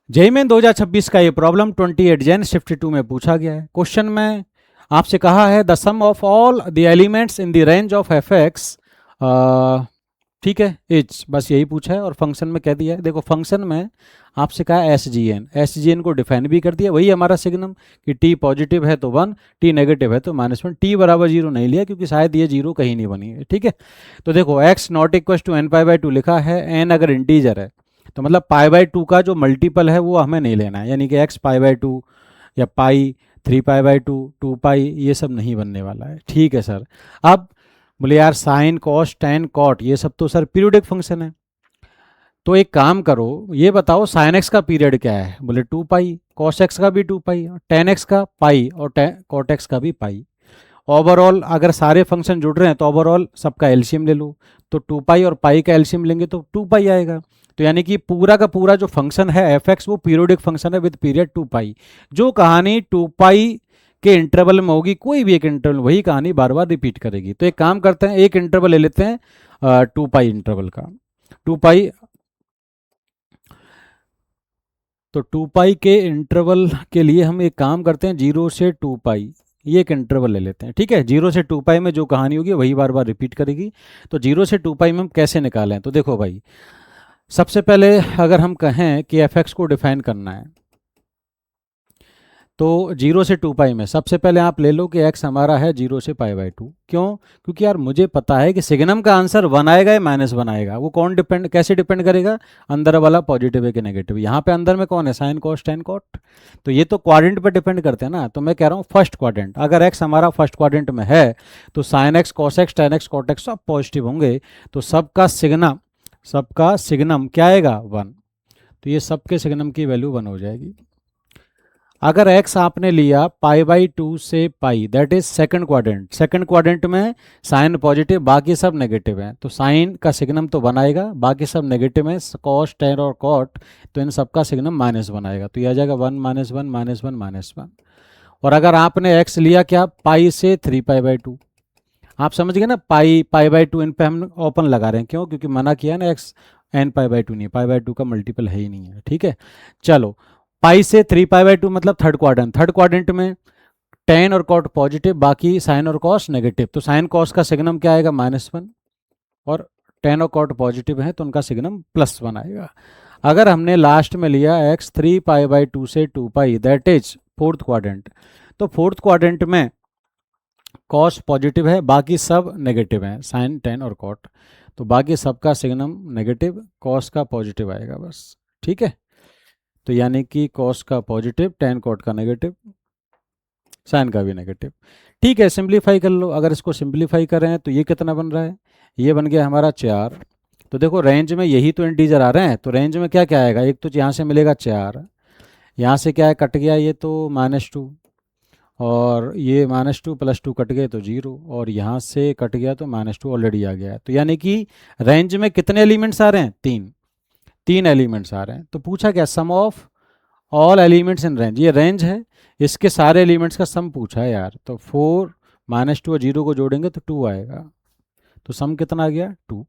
JEE main 2026 का ये problem 28 Jain shift 2 में पूछा गया है। क्वेश्चन में आपसे कहा है the sum of all the elements in the range of F X, ठीक है, इच, बस यही पूछा है। और फंक्शन में कह दिया है, देखो फंक्शन में आपसे कहा है एस जी एन को डिफाइन भी कर दिया, वही हमारा सिग्नम कि टी पॉजिटिव है तो 1, टी नेगेटिव है तो -1। टी बराबर 0 नहीं लिया क्योंकि शायद ये 0 कहीं नहीं बनी है, ठीक है। तो देखो X not equal to N pi by two लिखा है, एन अगर इंटीजर है तो मतलब पाई बाई टू का जो मल्टीपल है वो हमें नहीं लेना है, यानी कि एक्स पाई बाई टू या पाई, 3 पाई बाई 2, 2 पाई, ये सब नहीं बनने वाला है, ठीक है सर। अब बोले यार साइन कॉस टेन कॉट ये सब तो सर पीरियोडिक फंक्शन है, तो एक काम करो, ये बताओ साइन एक्स का पीरियड क्या है। बोले 2 पाई, कॉस एक्स का भी 2 पाई, टेन एक्स का पाई और कॉट एक्स का भी पाई। ओवरऑल अगर सारे फंक्शन जुड़ रहे हैं तो ओवरऑल सबका एलसीएम ले लो, तो 2 पाई और पाई का एलसीएम लेंगे तो 2 पाई आएगा। तो यानी कि पूरा का पूरा जो फंक्शन है एफ एक्स वो पीरियोडिक फंक्शन है विद पीरियड 2 पाई। जो कहानी 2 पाई के इंटरवल में होगी, कोई भी एक इंटरवल, वही कहानी बार बार रिपीट करेगी। तो एक काम करते हैं, एक इंटरवल ले लेते हैं 2 पाई इंटरवल का, 2 पाई। तो 2 पाई के इंटरवल के लिए हम एक काम करते हैं 0 से 2 पाई, ये एक इंटरवल ले लेते हैं, ठीक है। 0 से 2 पाई में जो कहानी होगी वही बार बार रिपीट करेगी। तो 0 से 2 पाई में हम कैसे निकालें, तो देखो भाई, सबसे पहले अगर हम कहें कि एफ एक्स को डिफाइन करना है तो 0 से 2 पाई में सबसे पहले आप ले लो कि x हमारा है 0 से पाई बाई 2। क्यों? क्योंकि यार मुझे पता है कि सिग्नम का आंसर 1 आएगा या -1 आएगा। वो कौन डिपेंड, कैसे डिपेंड करेगा? अंदर वाला पॉजिटिव है कि नेगेटिव। यहाँ पे अंदर में कौन है? Sine cos tan cot. तो ये तो क्वाड्रेंट पर डिपेंड करते हैं ना। तो मैं कह रहा हूँ फर्स्ट क्वाड्रेंट, अगर x हमारा फर्स्ट क्वाड्रेंट में है तो sine X cos X tan X cot X सब पॉजिटिव होंगे। तो सबका सिग्नम क्या आएगा? 1। तो ये सबके सिग्नम की वैल्यू 1 हो जाएगी। अगर x आपने लिया पाई/2 से pi, that is second quadrant, second quadrant में साइन पॉजिटिव बाकी सब नेगेटिव हैं, तो साइन का सिग्नम तो बनाएगा, बाकी सब नेगेटिव हैं, कॉस टेन और कॉट, तो इन सबका सिग्नम -1 आएगा। तो ये आ जाएगा 1 -1 -1 -1। और अगर आपने x लिया क्या? पाई से 3 पाई/2, आप समझ गए ना, पाई/2 इन पे हम ओपन लगा रहे हैं, क्यों? क्योंकि मना किया ना x n पाई/2 नहीं, पाई/2 का मल्टीपल है ही नहीं है, ठीक है। चलो, पाई से 3 पाई/2 मतलब थर्ड क्वाड्रेंट, थर्ड क्वाड्रेंट में टेन और कॉट पॉजिटिव, बाकी साइन और कॉस नेगेटिव, तो साइन कॉस का सिग्नम क्या आएगा? -1। और टेन और कॉट पॉजिटिव है तो उनका सिग्नम +1 आएगा। अगर हमने लास्ट में लिया x 3 पाई/2 से 2 पाई, दैट इज फोर्थ क्वाड्रेंट, तो फोर्थ क्वाड्रेंट में कॉस पॉजिटिव है, बाकी सब नेगेटिव हैं, साइन टेन और कॉट, तो बाकी सबका सिग्नम नेगेटिव, कॉस का पॉजिटिव आएगा बस, ठीक है। तो यानी कि कॉस का पॉजिटिव, टेन कॉट का नेगेटिव, साइन का भी नेगेटिव, ठीक है। सिंप्लीफाई कर लो, अगर इसको सिंप्लीफाई करें तो ये कितना बन रहा है? ये बन गया हमारा 4। तो देखो रेंज में यही तो इंटीजर आ रहे हैं, तो रेंज में क्या क्या आएगा? एक तो यहाँ से मिलेगा 4, यहाँ से क्या है, कट गया ये तो -2, और ये -2 + 2 कट गए तो 0, और यहाँ से कट गया तो -2 ऑलरेडी आ गया है। तो यानी कि रेंज में कितने एलिमेंट्स आ रहे हैं? 3 एलिमेंट्स आ रहे हैं। तो पूछा क्या? Sum of all elements in range, ये रेंज है, इसके सारे एलिमेंट्स का सम पूछा है यार। तो 4 -2 और 0 को जोड़ेंगे तो 2 आएगा, तो सम कितना आ गया? 2।